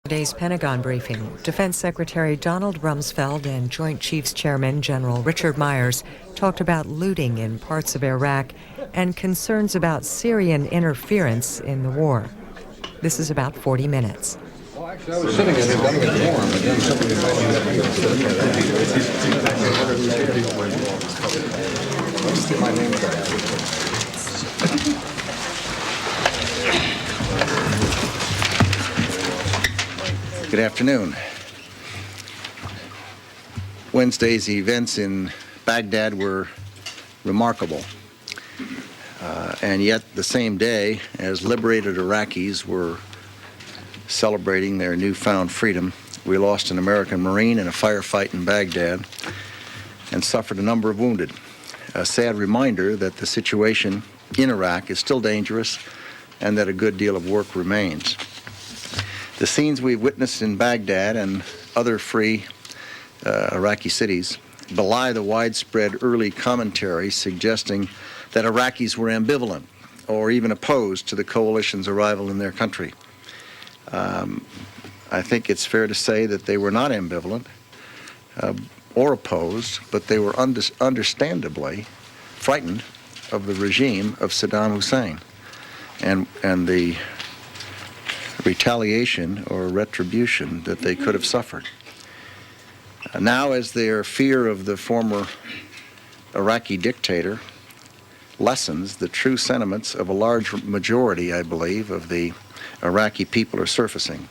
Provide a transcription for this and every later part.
Today's Pentagon briefing, Defense Secretary Donald Rumsfeld and Joint Chiefs Chairman General Richard Myers talked about looting in parts of Iraq and concerns about Syrian interference in the war. This is about 40 minutes. Well, actually, I was sitting in here getting it warm, and then somebody invited me up here and said, my name Good afternoon. Wednesday's events in Baghdad were remarkable. And yet, the same day as liberated Iraqis were celebrating their newfound freedom, we lost an American Marine in a firefight in Baghdad and suffered a number of wounded. A sad reminder that the situation in Iraq is still dangerous and that a good deal of work remains. The scenes we've witnessed in Baghdad and other free Iraqi cities belie the widespread early commentary suggesting that Iraqis were ambivalent or even opposed to the coalition's arrival in their country. I think it's fair to say that they were not ambivalent or opposed, but they were understandably frightened of the regime of Saddam Hussein and the retaliation or retribution that they could have suffered. Now, as their fear of the former Iraqi dictator lessens, the true sentiments of a large majority, I believe, of the Iraqi people are surfacing.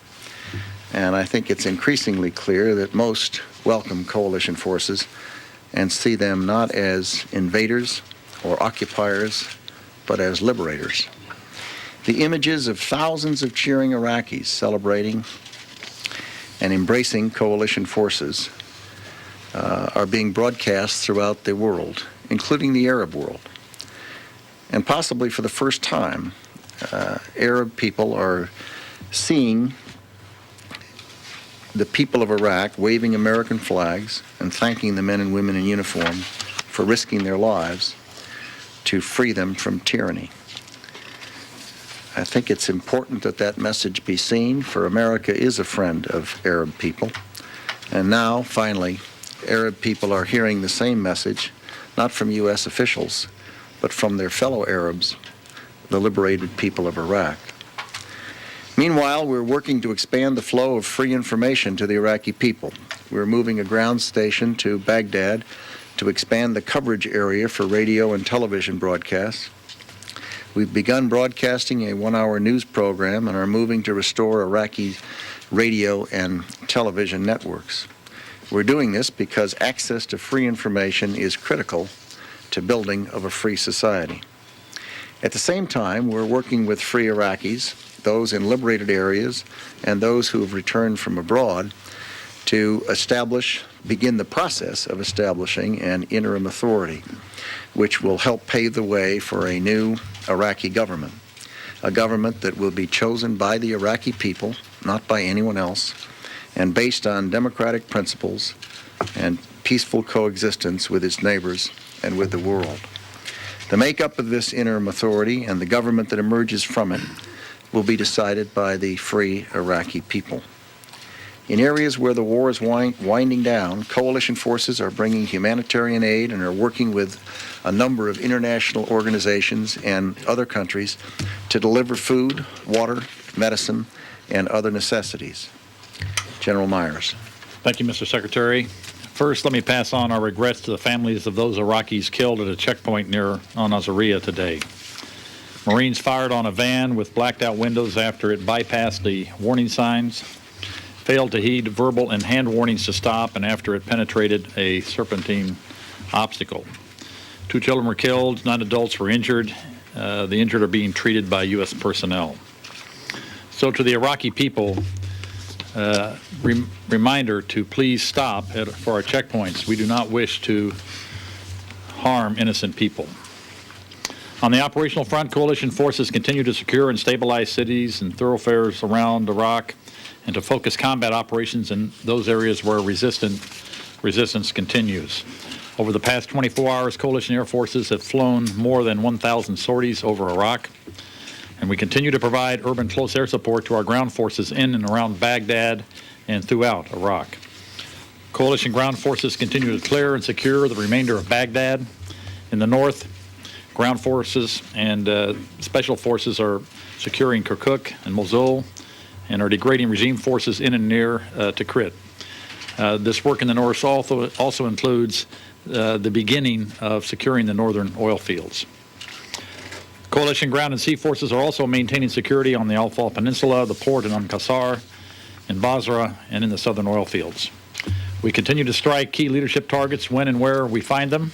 And I think it's increasingly clear that most welcome coalition forces and see them not as invaders or occupiers, but as liberators. The images of thousands of cheering Iraqis celebrating and embracing coalition forces are being broadcast throughout the world, including the Arab world. And possibly for the first time, Arab people are seeing the people of Iraq waving American flags and thanking the men and women in uniform for risking their lives to free them from tyranny. I think it's important that that message be seen, for America is a friend of Arab people. And now, finally, Arab people are hearing the same message, not from U.S. officials, but from their fellow Arabs, the liberated people of Iraq. Meanwhile, we're working to expand the flow of free information to the Iraqi people. We're moving a ground station to Baghdad to expand the coverage area for radio and television broadcasts. We've begun broadcasting a one-hour news program and are moving to restore Iraqi radio and television networks. We're doing this because access to free information is critical to building of a free society. At the same time, we're working with free Iraqis, those in liberated areas, and those who have returned from abroad to begin the process of establishing an interim authority, which will help pave the way for a new Iraqi government, a government that will be chosen by the Iraqi people, not by anyone else, and based on democratic principles and peaceful coexistence with its neighbors and with the world. The makeup of this interim authority and the government that emerges from it will be decided by the free Iraqi people. In areas where the war is winding down, coalition forces are bringing humanitarian aid and are working with a number of international organizations and other countries to deliver food, water, medicine, and other necessities. General Myers. Thank you, Mr. Secretary. First, let me pass on our regrets to the families of those Iraqis killed at a checkpoint near Al-Nazariya today. Marines fired on a van with blacked out windows after it bypassed the warning signs, failed to heed verbal and hand warnings to stop, and after it penetrated a serpentine obstacle. 2 children were killed, 9 adults were injured. The injured are being treated by U.S. personnel. So to the Iraqi people, reminder to please stop for our checkpoints. We do not wish to harm innocent people. On the operational front, coalition forces continue to secure and stabilize cities and thoroughfares around Iraq and to focus combat operations in those areas where resistance continues. Over the past 24 hours, coalition air forces have flown more than 1,000 sorties over Iraq. And we continue to provide urban close air support to our ground forces in and around Baghdad and throughout Iraq. Coalition ground forces continue to clear and secure the remainder of Baghdad. In the north, ground forces and special forces are securing Kirkuk and Mosul and are degrading regime forces in and near Tikrit. This work in the north also includes the beginning of securing the northern oil fields. Coalition ground and sea forces are also maintaining security on the Al-Fal Peninsula, the port in Qasr, in Basra, and in the southern oil fields. We continue to strike key leadership targets when and where we find them.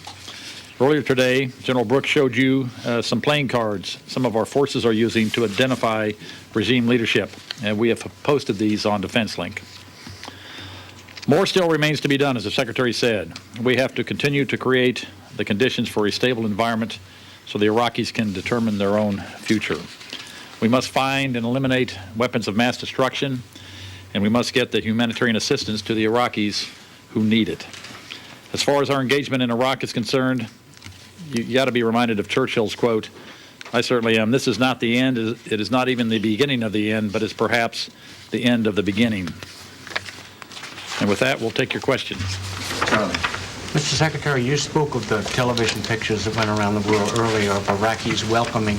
Earlier today, General Brooks showed you some playing cards some of our forces are using to identify regime leadership, and we have posted these on Defense Link. More still remains to be done, as the Secretary said. We have to continue to create the conditions for a stable environment so the Iraqis can determine their own future. We must find and eliminate weapons of mass destruction, and we must get the humanitarian assistance to the Iraqis who need it. As far as our engagement in Iraq is concerned, you got to be reminded of Churchill's quote, I certainly am. This is not the end. It is not even the beginning of the end, but is perhaps the end of the beginning. And with that, we'll take your questions. Charlie. Mr. Secretary, you spoke of the television pictures that went around the world earlier of Iraqis welcoming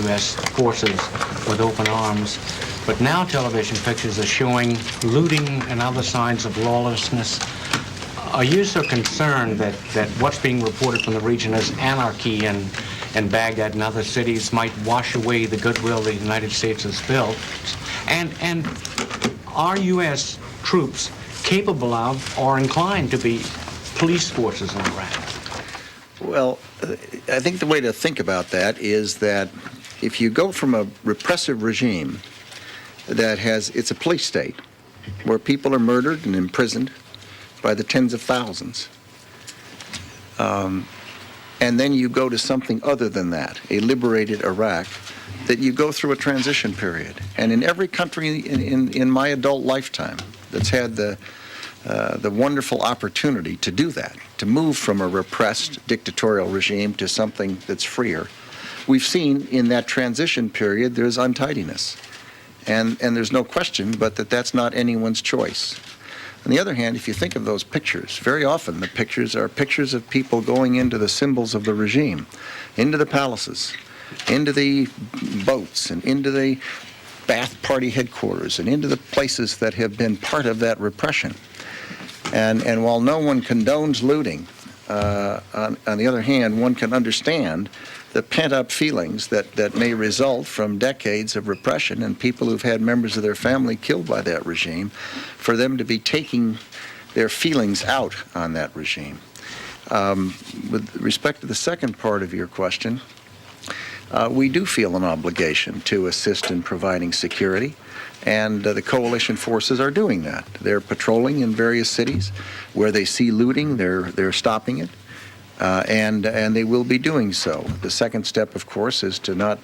U.S. forces with open arms. But now television pictures are showing looting and other signs of lawlessness. Are you so concerned that what's being reported from the region as anarchy in Baghdad and other cities might wash away the goodwill the United States has built? And are U.S. troops capable of or inclined to be police forces in Iraq? Well, I think the way to think about that is that if you go from a repressive regime that it's a police state where people are murdered and imprisoned by the tens of thousands, and then you go to something other than that, a liberated Iraq, that you go through a transition period. And in every country in my adult lifetime that's had the wonderful opportunity to do that, to move from a repressed dictatorial regime to something that's freer, we've seen in that transition period there's untidiness. And there's no question but that's not anyone's choice. On the other hand, if you think of those pictures, very often the pictures are pictures of people going into the symbols of the regime, into the palaces, into the boats, and into the Ba'ath Party headquarters, and into the places that have been part of that repression. And while no one condones looting, on the other hand, one can understand the pent-up feelings that may result from decades of repression and people who've had members of their family killed by that regime, for them to be taking their feelings out on that regime. With respect to the second part of your question, we do feel an obligation to assist in providing security, and the coalition forces are doing that. They're patrolling in various cities. Where they see looting, they're stopping it. And they will be doing so. The second step, of course, is to not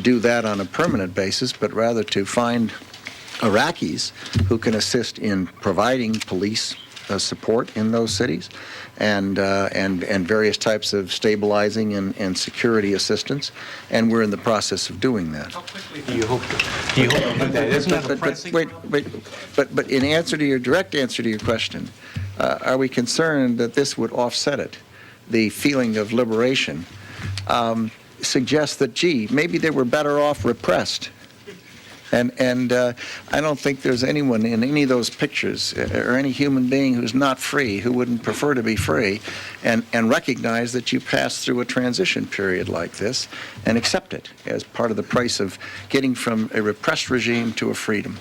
do that on a permanent basis, but rather to find Iraqis who can assist in providing police support in those cities, and various types of stabilizing and security assistance. And we're in the process of doing that. How quickly do you hope to do that? Isn't that a pressing problem? But in answer to your direct answer to your question, are we concerned that this would offset it? The feeling of liberation suggests that, gee, maybe they were better off repressed. And I don't think there's anyone in any of those pictures or any human being who's not free who wouldn't prefer to be free and recognize that you pass through a transition period like this and accept it as part of the price of getting from a repressed regime to a freedom.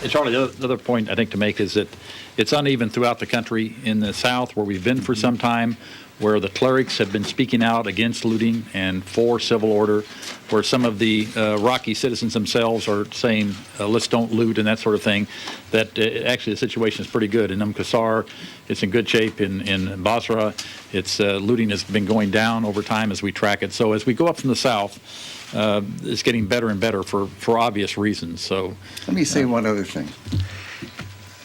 Charlie, the other point I think to make is that it's uneven throughout the country. In the South, where we've been for some time, where the clerics have been speaking out against looting and for civil order, where some of the Iraqi citizens themselves are saying, let's don't loot and that sort of thing, that actually the situation is pretty good. In Qasr, it's in good shape. In Basra, looting has been going down over time as we track it. So as we go up from the South, it's getting better and better for obvious reasons. So let me say one other thing.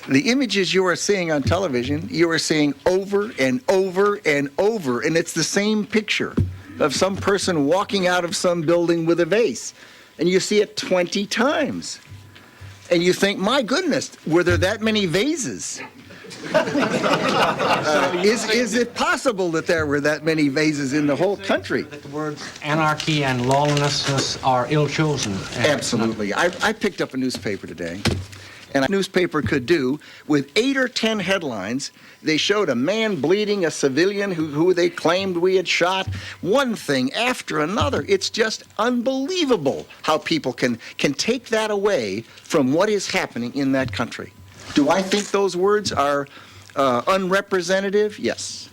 The images you are seeing on television, you are seeing over and over and over, and it's the same picture. of some person walking out of some building with a vase. And you see it 20 times. And you think, my goodness, were there that many vases? Is it possible that there were that many vases in the whole country? That the words anarchy and lawlessness are ill-chosen. Absolutely. I picked up a newspaper today, and a newspaper could do with 8 or 10 headlines. They showed a man bleeding, a civilian who they claimed we had shot, one thing after another. It's just unbelievable how people can take that away from what is happening in that country. Do I think those words are unrepresentative? Yes.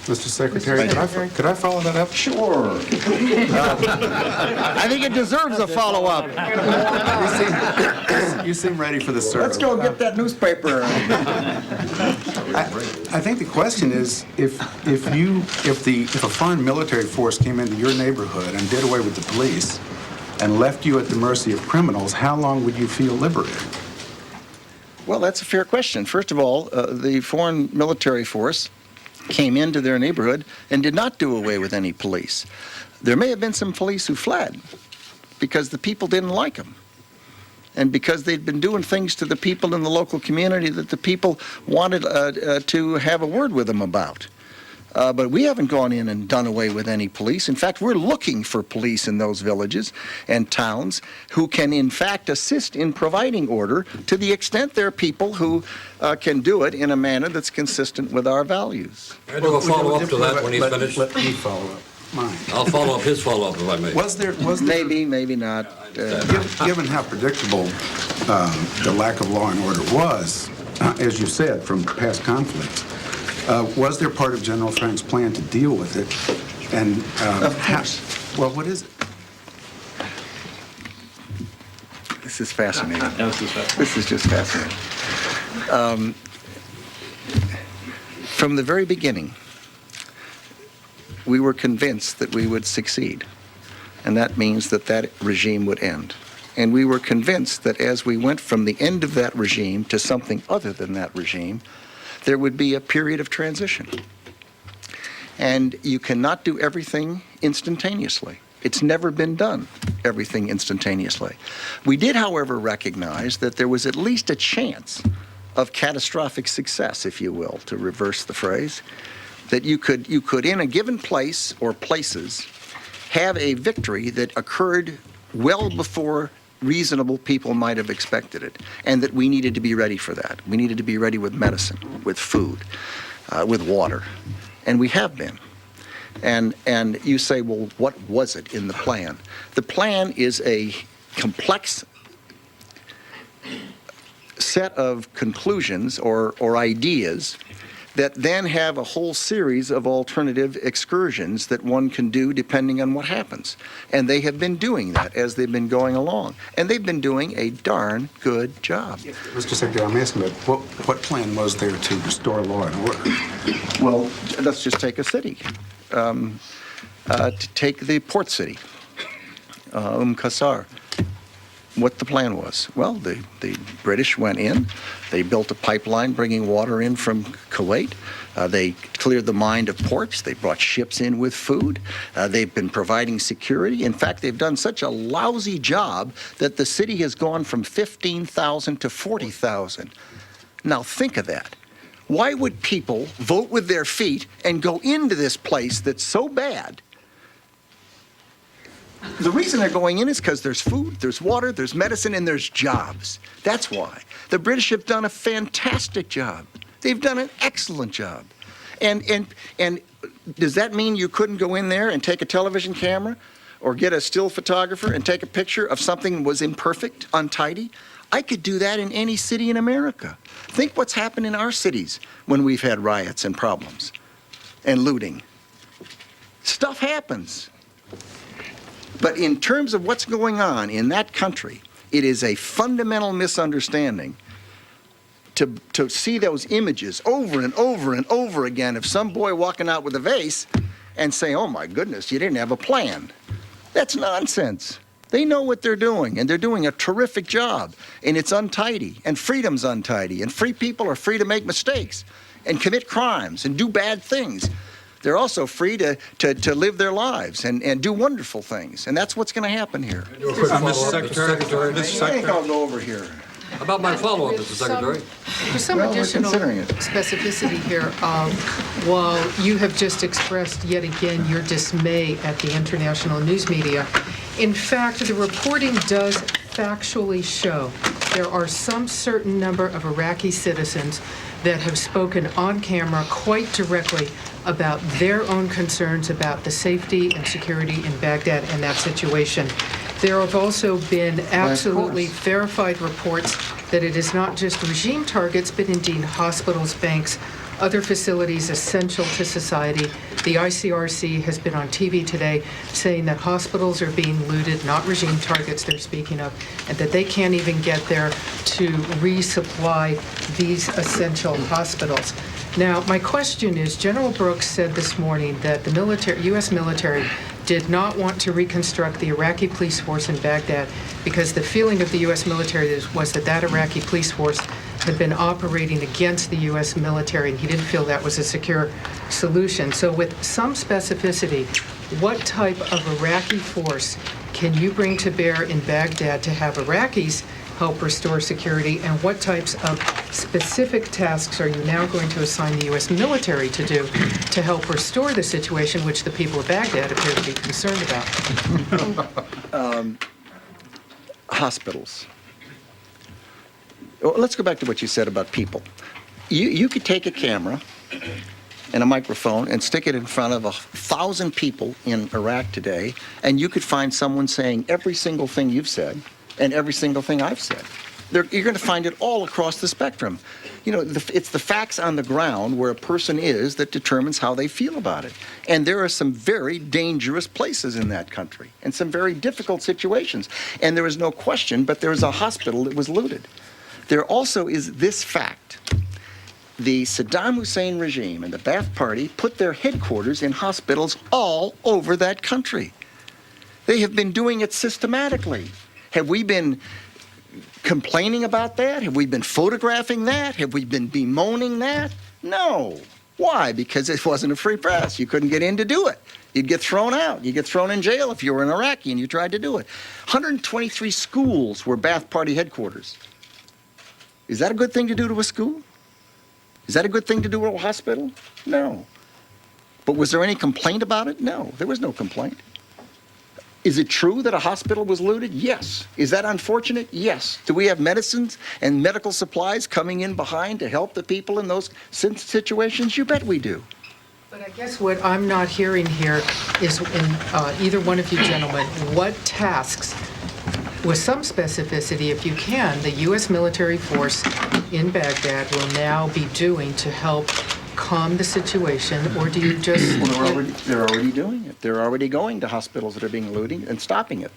Mr. Secretary, could I follow that up? Sure. I think it deserves a follow-up. You seem ready for the serve. Let's go get that newspaper. I think the question is, if a foreign military force came into your neighborhood and did away with the police and left you at the mercy of criminals, how long would you feel liberated? Well, that's a fair question. First of all, the foreign military force came into their neighborhood and did not do away with any police. There may have been some police who fled because the people didn't like them, and because they'd been doing things to the people in the local community that the people wanted to have a word with them about. But we haven't gone in and done away with any police. In fact, we're looking for police in those villages and towns who can, in fact, assist in providing order to the extent there are people who can do it in a manner that's consistent with our values. I do a follow-up to that when he's finished. Let me follow up mine. I'll follow up his follow-up if I may. Was there Maybe not. given how predictable the lack of law and order was, as you said, from past conflicts, was there part of General Frank's plan to deal with it? And Of course. Well, what is it? This is fascinating. This is just fascinating. From the very beginning, we were convinced that we would succeed, and that means that that regime would end. And we were convinced that as we went from the end of that regime to something other than that regime, there would be a period of transition. And you cannot do everything instantaneously. It's never been done, everything instantaneously. We did, however, recognize that there was at least a chance of catastrophic success, if you will, to reverse the phrase, that you could in a given place or places have a victory that occurred well before reasonable people might have expected it, and that we needed to be ready for that. We needed to be ready with medicine, with food, with water, and we have been. And you say, well, what was it in the plan? The plan is a complex set of conclusions or ideas that then have a whole series of alternative excursions that one can do depending on what happens. And they have been doing that as they've been going along. And they've been doing a darn good job. Mr. Secretary, I'm asking about what plan was there to restore law and order? Well, let's just take a city. To take the port city, Qasr. What the plan was? Well, the British went in, they built a pipeline bringing water in from Kuwait, they cleared the mine of ports, they brought ships in with food, they've been providing security. In fact, they've done such a lousy job that the city has gone from 15,000 to 40,000. Now think of that. Why would people vote with their feet and go into this place that's so bad? The reason they're going in is because there's food, there's water, there's medicine, and there's jobs. That's why. The British have done a fantastic job. They've done an excellent job. And does that mean you couldn't go in there and take a television camera or get a still photographer and take a picture of something that was imperfect, untidy? I could do that in any city in America. Think what's happened in our cities when we've had riots and problems and looting. Stuff happens. But in terms of what's going on in that country, it is a fundamental misunderstanding to see those images over and over and over again of some boy walking out with a vase and say, oh my goodness, you didn't have a plan. That's nonsense. They know what they're doing, and they're doing a terrific job, and it's untidy, and freedom's untidy, and free people are free to make mistakes and commit crimes and do bad things. They're also free to live their lives and do wonderful things. And that's what's going to happen here. Do a quick follow-up, Mr. Secretary. I think I'll go over here. How about my follow-up, Mr. Secretary? There's some Well, we're additional considering it. specificity here. While you have just expressed yet again your dismay at the international news media, in fact, the reporting does factually show there are some certain number of Iraqi citizens that have spoken on camera quite directly about their own concerns about the safety and security in Baghdad and that situation. There have also been absolutely verified reports that it is not just regime targets, but indeed hospitals, banks, other facilities essential to society. The ICRC has been on TV today saying that hospitals are being looted, not regime targets they're speaking of, and that they can't even get there to resupply these essential hospitals. Now, my question is, General Brooks said this morning that the U.S. military did not want to reconstruct the Iraqi police force in Baghdad because the feeling of the U.S. military was that Iraqi police force had been operating against the U.S. military, and he didn't feel that was a secure solution. So with some specificity, what type of Iraqi force can you bring to bear in Baghdad to have Iraqis help restore security, and what types of specific tasks are you now going to assign the U.S. military to do to help restore the situation which the people of Baghdad appear to be concerned about? Hospitals. Well, let's go back to what you said about people. You could take a camera and a microphone and stick it in front of 1,000 people in Iraq today, and you could find someone saying every single thing you've said and every single thing I've said. You're going to find it all across the spectrum. You know, it's the facts on the ground where a person is that determines how they feel about it. And there are some very dangerous places in that country and some very difficult situations. And there is no question, but there is a hospital that was looted. There also is this fact. The Saddam Hussein regime and the Ba'ath Party put their headquarters in hospitals all over that country. They have been doing it systematically. Have we been complaining about that? Have we been photographing that? Have we been bemoaning that? No. Why? Because it wasn't a free press. You couldn't get in to do it. You'd get thrown out. You'd get thrown in jail if you were an Iraqi and you tried to do it. 123 schools were Ba'ath Party headquarters. Is that a good thing to do to a school? Is that a good thing to do to a hospital? No. But was there any complaint about it? No, there was no complaint. Is it true that a hospital was looted? Yes. Is that unfortunate? Yes. Do we have medicines and medical supplies coming in behind to help the people in those situations? You bet we do. But I guess what I'm not hearing here is, in either one of you gentlemen, what tasks, with some specificity if you can, the U.S. military force in Baghdad will now be doing to help calm the situation, or do you just... Well, they're already doing it. They're already going to hospitals that are being looted and stopping it.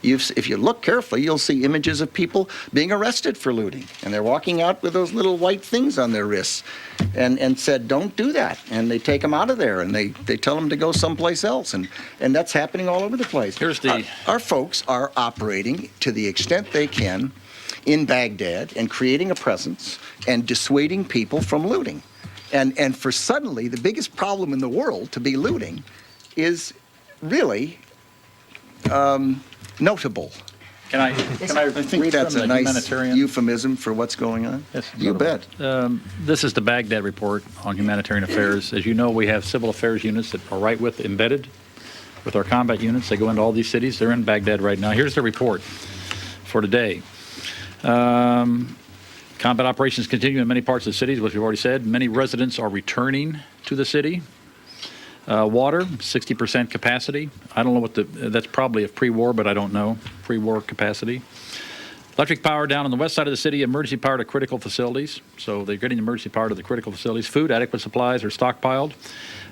If you look carefully, you'll see images of people being arrested for looting, and they're walking out with those little white things on their wrists and said, don't do that. And they take them out of there, and they tell them to go someplace else, and that's happening all over the place. Our folks are operating to the extent they can in Baghdad and creating a presence and dissuading people from looting. And for suddenly, the biggest problem in the world to be looting is really notable. Can I I think that's a nice euphemism for what's going on. Yes, you bet. This is the Baghdad report on humanitarian affairs. As you know, we have civil affairs units that are embedded with our combat units. They go into all these cities. They're in Baghdad right now. Here's the report for today. Combat operations continue in many parts of the cities, which we've already said. Many residents are returning to the city. Water, 60% capacity. I don't know that's probably of pre-war, but I don't know. Pre-war capacity. Electric power down on the west side of the city, emergency power to critical facilities. So they're getting emergency power to the critical facilities. Food, adequate supplies are stockpiled.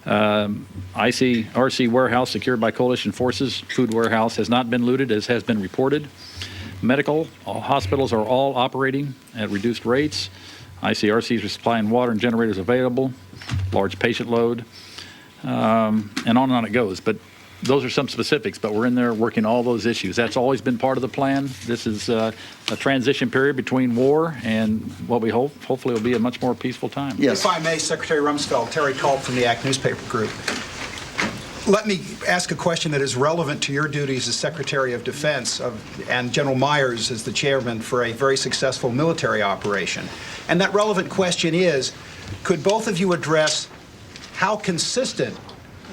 ICRC warehouse secured by coalition forces. Food warehouse has not been looted, as has been reported. Medical hospitals are all operating at reduced rates. ICRCs are supplying water and generators available. Large patient load. And on it goes. But those are some specifics, but we're in there working all those issues. That's always been part of the plan. This is a transition period between war and what we hopefully will be a much more peaceful time. Yes. If I may, Secretary Rumsfeld, Terry Culp from the ACT Newspaper Group. Let me ask a question that is relevant to your duties as Secretary of Defense and General Myers as the chairman for a very successful military operation. And that relevant question is, could both of you address how consistent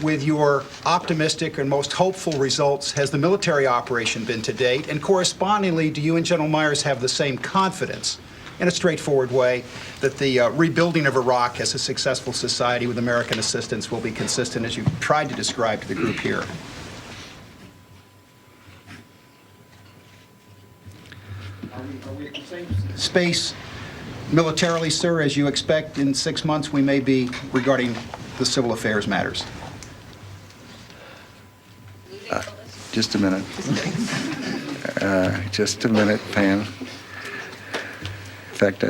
with your optimistic and most hopeful results has the military operation been to date? And correspondingly, do you and General Myers have the same confidence, in a straightforward way, that the rebuilding of Iraq as a successful society with American assistance will be consistent as you've tried to describe to the group here? Are we at the same space militarily, sir, as you expect in 6 months we may be regarding the civil affairs matters? Just a minute. Just a minute, Pam. In fact,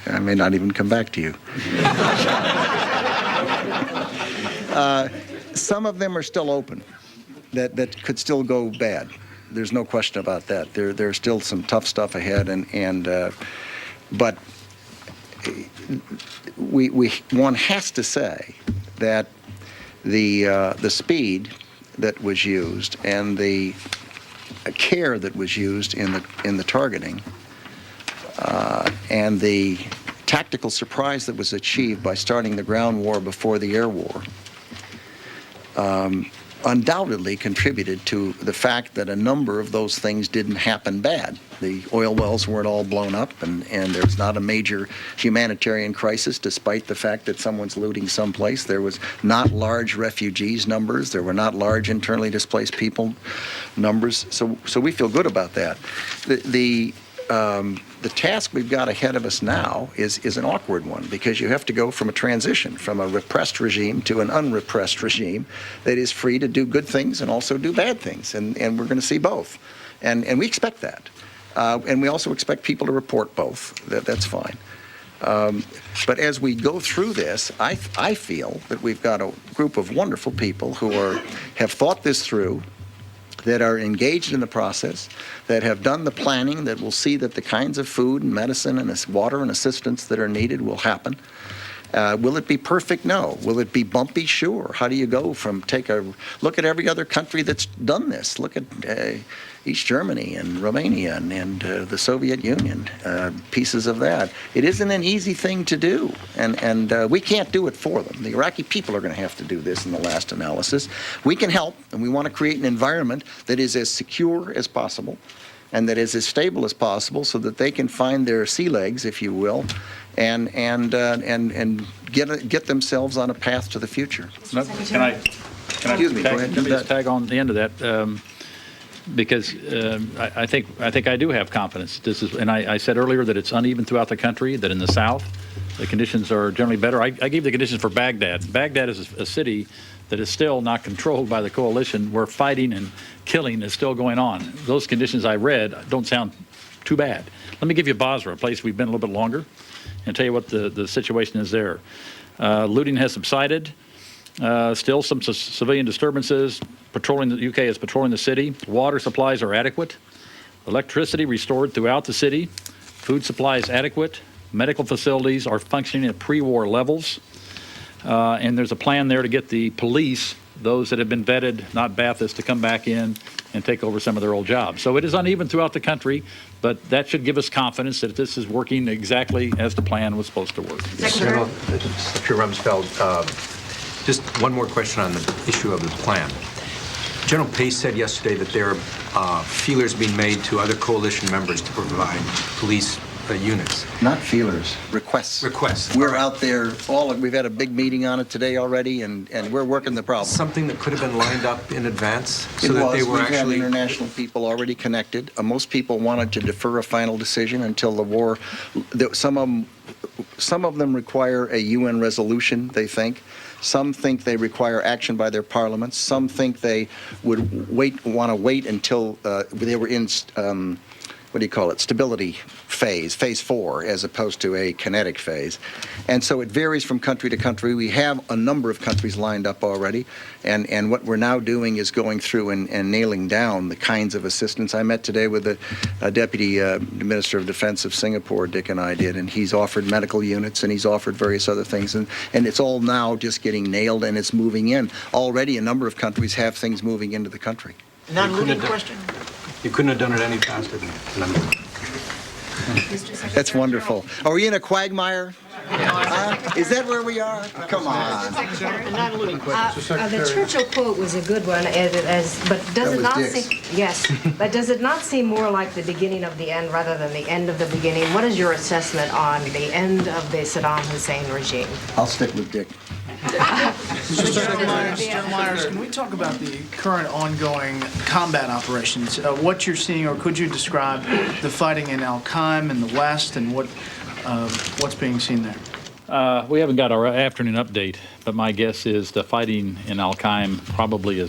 I may not even come back to you. Some of them are still open that could still go bad. There's no question about that. There's still some tough stuff ahead, but one has to say that the speed that was used and the care that was used in the targeting and the tactical surprise that was achieved by starting the ground war before the air war undoubtedly contributed to the fact that a number of those things didn't happen bad. The oil wells weren't all blown up, and there's not a major humanitarian crisis, despite the fact that someone's looting someplace. There was not large refugees numbers. There were not large internally displaced people numbers. So we feel good about that. The task we've got ahead of us now is an awkward one, because you have to go from a transition from a repressed regime to an unrepressed regime that is free to do good things and also do bad things, and we're going to see both, and we expect that, and we also expect people to report both. That's fine. But as we go through this, I feel that we've got a group of wonderful people who have thought this through, that are engaged in the process, that have done the planning, that will see that the kinds of food and medicine and water and assistance that are needed will happen. Will it be perfect? No. Will it be bumpy? Sure. How do you go from look at every other country that's done this. Look at East Germany and Romania and the Soviet Union, pieces of that. It isn't an easy thing to do, and we can't do it for them. The Iraqi people are going to have to do this in the last analysis. We can help, and we want to create an environment that is as secure as possible and that is as stable as possible, so that they can find their sea legs, if you will, and get themselves on a path to the future. Can I Excuse me, go ahead. Let me just tag on the end of that, because I think I do have confidence. And I said earlier that it's uneven throughout the country, that in the South the conditions are generally better. I gave the conditions for Baghdad. Baghdad is a city that is still not controlled by the coalition, where fighting and killing is still going on. Those conditions I read don't sound too bad. Let me give you Basra, a place we've been a little bit longer, and tell you what the situation is there. Looting has subsided. Still some civilian disturbances. The UK is patrolling the city. Water supplies are adequate. Electricity restored throughout the city. Food supply is adequate. Medical facilities are functioning at pre-war levels. And there's a plan there to get the police, those that have been vetted, not Baathists, to come back in and take over some of their old jobs. So it is uneven throughout the country, but that should give us confidence that this is working exactly as the plan was supposed to work. Secretary Rumsfeld, just one more question on the issue of the plan. General Pace said yesterday that there are feelers being made to other coalition members to provide police units. Not feelers, requests. Requests. We're out there, we've had a big meeting on it today already, and we're working the problem. Something that could have been lined up in advance, It so that was. they were We've had actually... international people already connected. Most people wanted to defer a final decision until the war. Some of them require a UN resolution, they think. Some think they require action by their parliaments. Some think they would want to wait until they were in what do you call it, stability phase, phase 4, as opposed to a kinetic phase. And so it varies from country to country. We have a number of countries lined up already, and what we're now doing is going through and nailing down the kinds of assistance. I met today with the Deputy Minister of Defense of Singapore, Dick and I did, and he's offered medical units, and he's offered various other things, and it's all now just getting nailed, and it's moving in. Already a number of countries have things moving into the country. Non-looting question? You couldn't have done it any faster than that. That's wonderful. Are we in a quagmire? Is that where we are? Come on. Non-looting question. The Churchill quote was a good one, but does it not seem? Yes, but does it not seem more like the beginning of the end rather than the end of the beginning? What is your assessment on the end of the Saddam Hussein regime? I'll stick with Dick. Mr. Myers, can we talk about the current ongoing combat operations? What you're seeing, or could you describe the fighting in Al-Qaim in the west and what's being seen there? We haven't got our afternoon update, but my guess is the fighting in Al-Qaim probably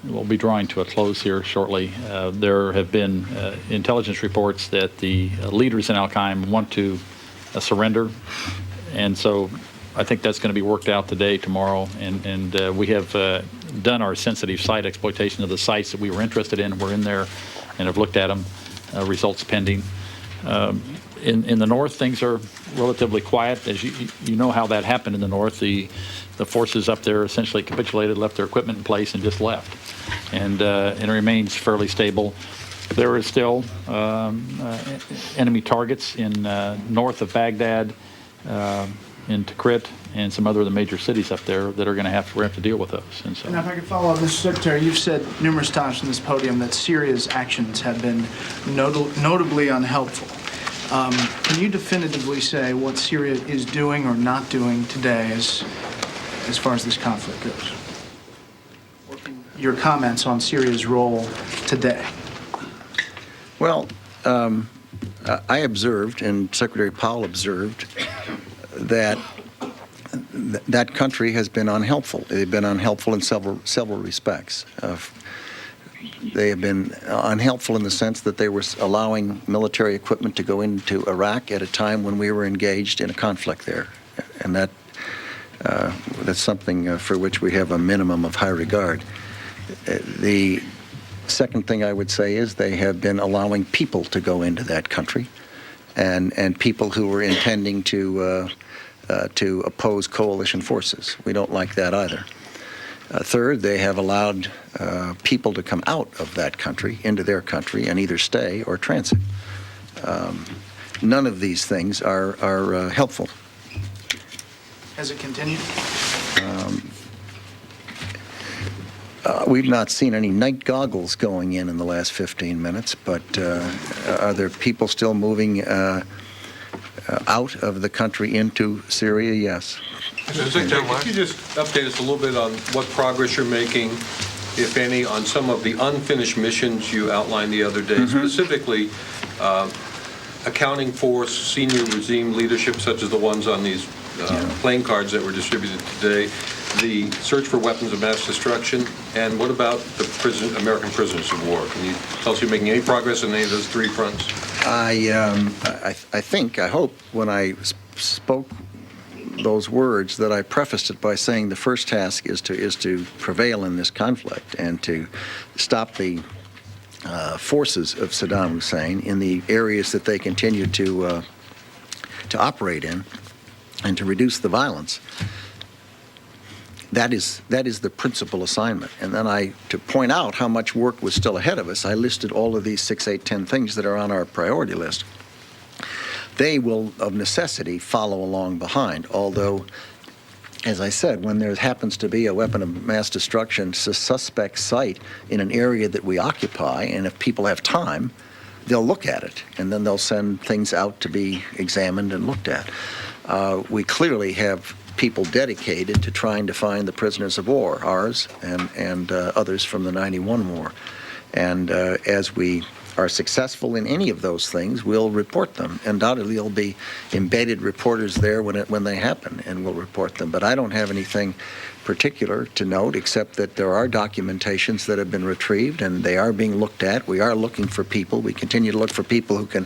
will be drawing to a close here shortly. There have been intelligence reports that the leaders in Al-Qaim want to surrender, and so I think that's going to be worked out today, tomorrow, and we have done our sensitive site exploitation of the sites that we were interested in. We're in there and have looked at them, results pending. In the north, things are relatively quiet. As you know how that happened in the north. The forces up there essentially capitulated, left their equipment in place, and just left. And it remains fairly stable. There is still enemy targets in north of Baghdad, in Tikrit, and some other of the major cities up there that are going to have to deal with those. And so, and if I could follow up, Mr. Secretary, you've said numerous times from this podium that Syria's actions have been notably unhelpful. Can you definitively say what Syria is doing or not doing today as far as this conflict goes? Your comments on Syria's role today. Well, I observed, and Secretary Powell observed, that that country has been unhelpful. They've been unhelpful in several respects. They have been unhelpful in the sense that they were allowing military equipment to go into Iraq at a time when we were engaged in a conflict there, and that's something for which we have a minimum of high regard. The second thing I would say is they have been allowing people to go into that country, and people who were intending to oppose coalition forces. We don't like that either. Third, they have allowed people to come out of that country into their country and either stay or transit. None of these things are helpful. Has it continued? We've not seen any night goggles going in the last 15 minutes, but are there people still moving out of the country into Syria? Yes. Mr. Secretary, could you just update us a little bit on what progress you're making, if any, on some of the unfinished missions you outlined the other day, specifically accounting for senior regime leadership, such as the ones on these playing cards that were distributed today, the search for weapons of mass destruction, and what about the American prisoners of war? Can you tell us if you're making any progress on any of those three fronts? I hope, when I spoke those words, that I prefaced it by saying the first task is to prevail in this conflict and to stop the forces of Saddam Hussein in the areas that they continue to operate in, and to reduce the violence. That is the principal assignment. And then to point out how much work was still ahead of us, I listed all of these 6, 8, 10 things that are on our priority list. They will, of necessity, follow along behind, although, as I said, when there happens to be a weapon of mass destruction, suspect site in an area that we occupy, and if people have time, they'll look at it, and then they'll send things out to be examined and looked at. We clearly have people dedicated to trying to find the prisoners of war, ours and others from the '91 war. And as we are successful in any of those things, we'll report them. Undoubtedly, there'll be embedded reporters there when they happen, and we'll report them. But I don't have anything particular to note, except that there are documentations that have been retrieved and they are being looked at. We are looking for people. We continue to look for people who can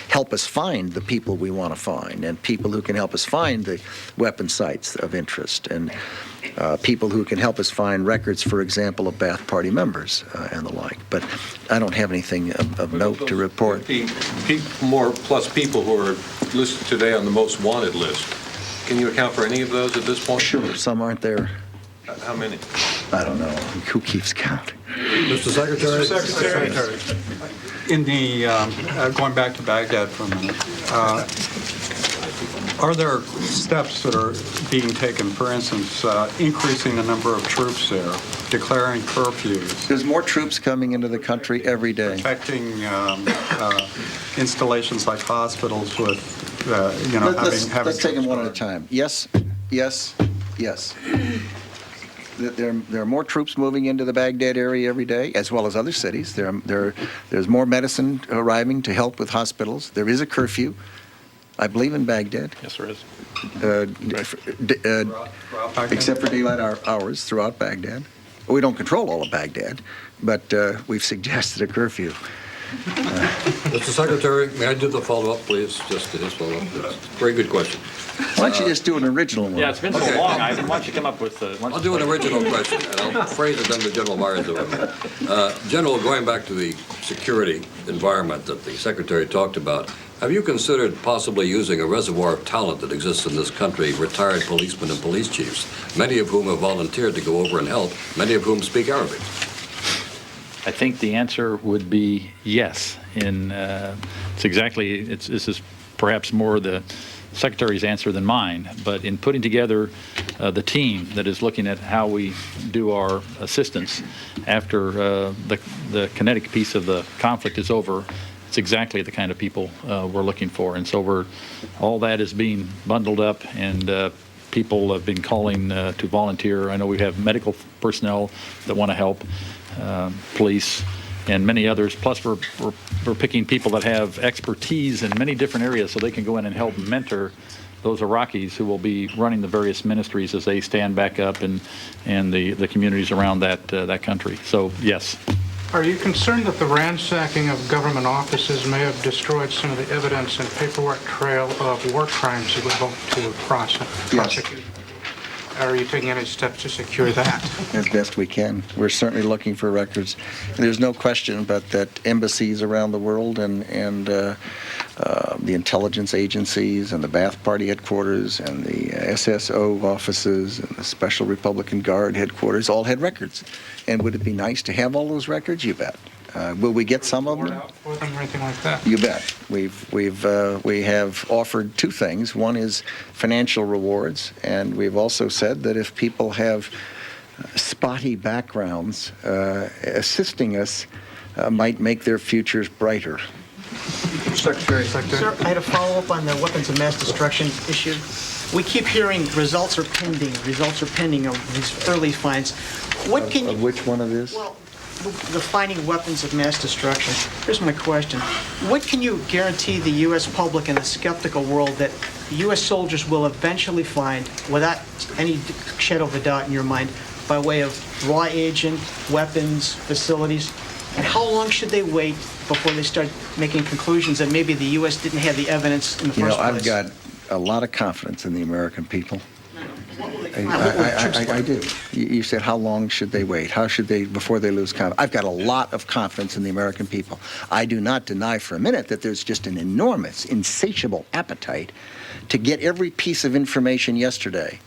help us find the people we want to find, and people who can help us find the weapon sites of interest, and people who can help us find records, for example, of Ba'ath Party members and the like. But I don't have anything of note to report. More plus people who are listed today on the most wanted list. Can you account for any of those at this point? Sure, some aren't there. How many? I don't know. Who keeps count? Mr. Secretary? Mr. Secretary. In the, going back to Baghdad for a minute, are there steps that are being taken, for instance, increasing the number of troops there, declaring curfews? There's more troops coming into the country every day. Protecting installations like hospitals with, Let's take them one at a time. Yes, yes, yes. There are more troops moving into the Baghdad area every day, as well as other cities. There's more medicine arriving to help with hospitals. There is a curfew, I believe, in Baghdad. Yes, there is. Except for daylight hours throughout Baghdad. We don't control all of Baghdad, but we've suggested a curfew. Mr. Secretary, may I do the follow-up, please? Just to his follow-up. Very good question. Why don't you just do an original one? Yeah, it's been so long. Why don't you come up with... I'll do an original question, and I'll phrase it then to General Myers. General, going back to the security environment that the Secretary talked about, have you considered possibly using a reservoir of talent that exists in this country, retired policemen and police chiefs, many of whom have volunteered to go over and help, many of whom speak Arabic? I think the answer would be yes. This is perhaps more the Secretary's answer than mine, but in putting together the team that is looking at how we do our assistance after the kinetic piece of the conflict is over, it's exactly the kind of people we're looking for. And so all that is being bundled up, and people have been calling to volunteer. I know we have medical personnel that want to help. Police, and many others. Plus, we're picking people that have expertise in many different areas so they can go in and help mentor those Iraqis who will be running the various ministries as they stand back up and the communities around that country. So, yes. Are you concerned that the ransacking of government offices may have destroyed some of the evidence and paperwork trail of war crimes you would hope to prosecute? Yes. Are you taking any steps to secure that? As best we can. We're certainly looking for records. There's no question but that embassies around the world and the intelligence agencies and the Ba'ath Party headquarters and the SSO offices and the Special Republican Guard headquarters all had records. And would it be nice to have all those records? You bet. Will we get some of them? For them or anything like that? You bet. We have offered two things. One is financial rewards, and we've also said that if people have spotty backgrounds, assisting us might make their futures brighter. Secretary. Sir, I had a follow-up on the weapons of mass destruction issue. We keep hearing results are pending of these early finds. Of which one of this? Well, the finding weapons of mass destruction. Here's my question. What can you guarantee the U.S. public and the skeptical world that U.S. soldiers will eventually find, without any shadow of a doubt in your mind, by way of raw agent, weapons, facilities? And how long should they wait before they start making conclusions that maybe the U.S. didn't have the evidence in the first place? I've got a lot of confidence in the American people. I do. You said how long should they wait? How should they, before they lose confidence? I've got a lot of confidence in the American people. I do not deny for a minute that there's just an enormous, insatiable appetite to get every piece of information yesterday.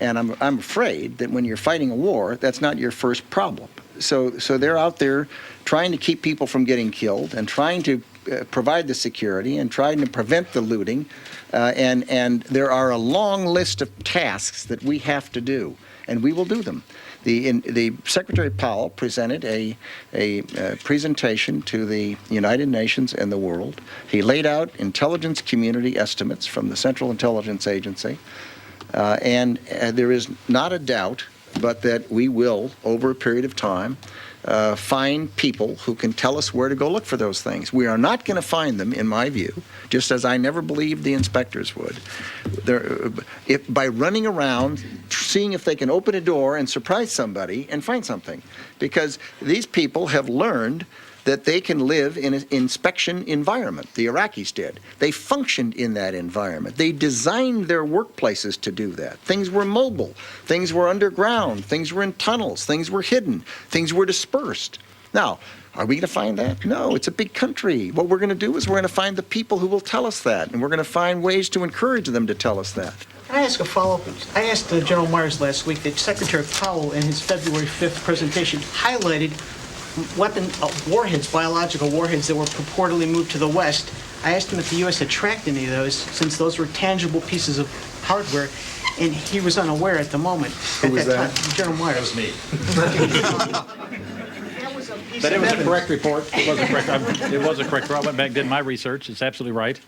And I'm afraid that when you're fighting a war, that's not your first problem. So they're out there trying to keep people from getting killed and trying to provide the security and trying to prevent the looting. And there are a long list of tasks that we have to do, and we will do them. The Secretary Powell presented a presentation to the United Nations and the world. He laid out intelligence community estimates from the Central Intelligence Agency, and there is not a doubt but that we will, over a period of time, find people who can tell us where to go look for those things. We are not going to find them, in my view, just as I never believed the inspectors would, by running around, seeing if they can open a door and surprise somebody and find something. Because these people have learned that they can live in an inspection environment. The Iraqis did. They functioned in that environment. They designed their workplaces to do that. Things were mobile. Things were underground. Things were in tunnels. Things were hidden. Things were dispersed. Now, are we going to find that? No, it's a big country. What we're going to do is we're going to find the people who will tell us that, and we're going to find ways to encourage them to tell us that. Can I ask a follow-up? I asked General Myers last week that Secretary Powell in his February 5th presentation highlighted warheads, biological warheads that were purportedly moved to the West. I asked him if the U.S. had tracked any of those, since those were tangible pieces of hardware, and he was unaware at the moment. Who was that? Time, General Myers. Me. But it was a correct report. It was a correct. It was a correct report. I went back, did my research. It's absolutely right,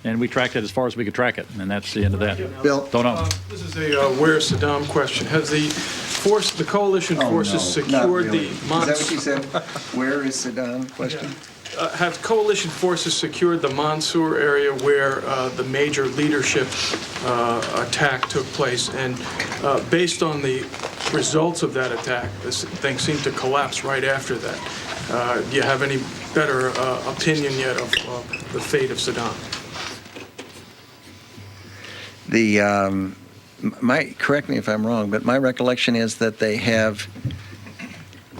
and we tracked it as far as we could track it, and that's the end of that. Bill, don't know. This is a where Saddam question. Has the coalition forces secured the? Is that what you said? Where is Saddam? Question. Have coalition forces secured the Mansour area where the major leadership attack took place? And based on the results of that attack, this thing seemed to collapse right after that. Do you have any better opinion yet of the fate of Saddam? Correct me if I'm wrong, but my recollection is that they have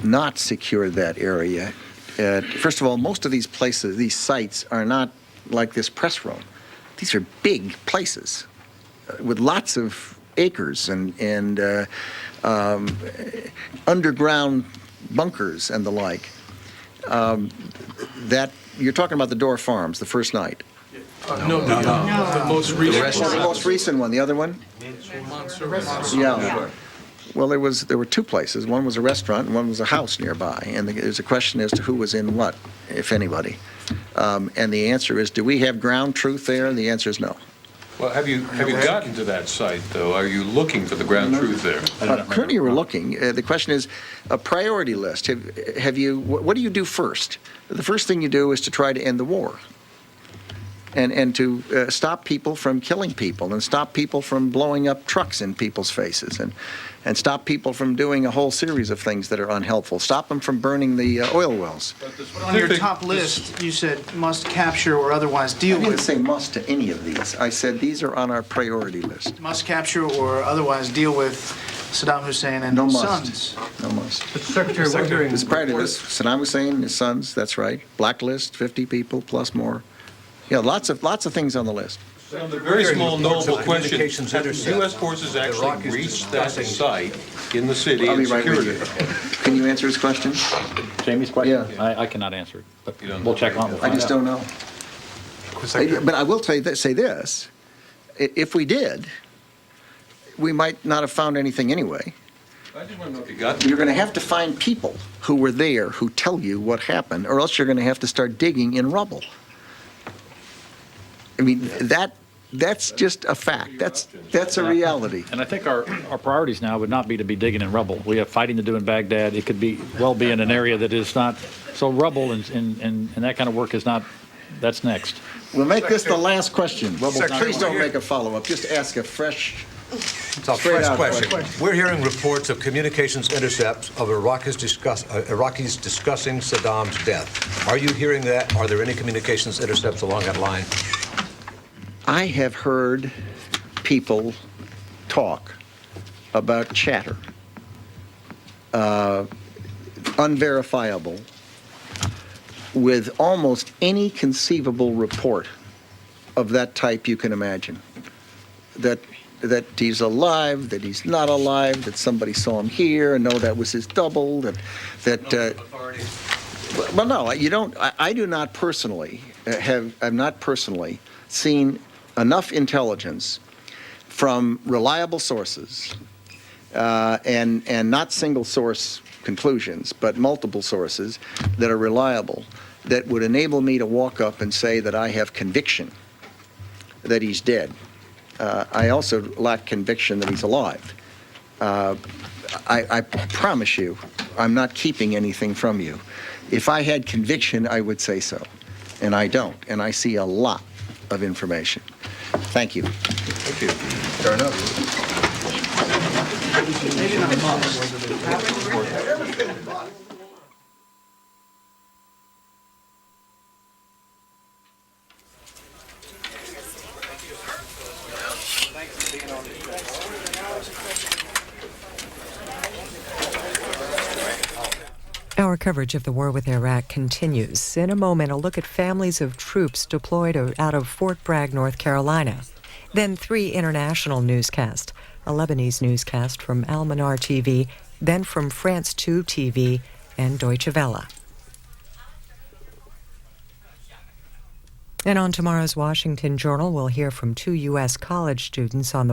not secured that area. First of all, most of these places, these sites, are not like this press room. These are big places with lots of acres and underground bunkers and the like. That you're talking about the Door Farms, the first night. No. The most recent one. The most recent one. The other one? Yeah. Well, there were two places. One was a restaurant and one was a house nearby. And there's a question as to who was in what, if anybody. And the answer is, do we have ground truth there? And the answer is no. Well, have you gotten to that site, though? Are you looking for the ground truth there? Currently, we're looking. The question is a priority list. Have you? What do you do first? The first thing you do is to try to end the war. And to stop people from killing people, and stop people from blowing up trucks in people's faces, and stop people from doing a whole series of things that are unhelpful. Stop them from burning the oil wells. But on your top list, you said must capture or otherwise deal with. I didn't say must to any of these. I said these are on our priority list. Must capture or otherwise deal with Saddam Hussein and no his must. sons. No must. But Secretary, we're hearing it's prior to this. Saddam Hussein and his sons, that's right. Blacklist, 50 people plus more. Yeah, lots of things on the list. A very small, knowable question. Have the U.S. forces actually reached that site in the city and secured it? Can you answer his question? Jamie's question? Yeah. I cannot answer it, but we'll check on it. I just don't know. But I will say this. If we did, we might not have found anything anyway. I just want to know if you got You're going to have to find people who were there who tell you what happened, or else you're going to have to start digging in rubble. I mean, that's just a fact. That's a reality. And I think our priorities now would not be to be digging in rubble. We have fighting to do in Baghdad. It could well be in an area that is not, so rubble and that kind of work is not, that's next. We'll make this the last question. Please don't make a follow-up. Just ask a fresh, it's a fresh question. We're hearing reports of communications intercepts of Iraqis discussing Saddam's death. Are you hearing that? Are there any communications intercepts along that line? I have heard people talk about chatter, unverifiable, with almost any conceivable report of that type you can imagine. That he's alive, that he's not alive, that somebody saw him here, and no, that was his double, well, no, you don't. I do not personally I've not personally seen enough intelligence from reliable sources and not single source conclusions, but multiple sources that are reliable, that would enable me to walk up and say that I have conviction that he's dead. I also lack conviction that he's alive. I promise you, I'm not keeping anything from you. If I had conviction, I would say so, and I don't, and I see a lot of information. Thank you. Thank you. Fair enough. Our coverage of the war with Iraq continues. In a moment, a look at families of troops deployed out of Fort Bragg, North Carolina. Then 3 international newscasts, a Lebanese newscast from Al Manar TV, then from France 2 TV and Deutsche Welle. And on tomorrow's Washington Journal, we'll hear from 2 U.S. college students on the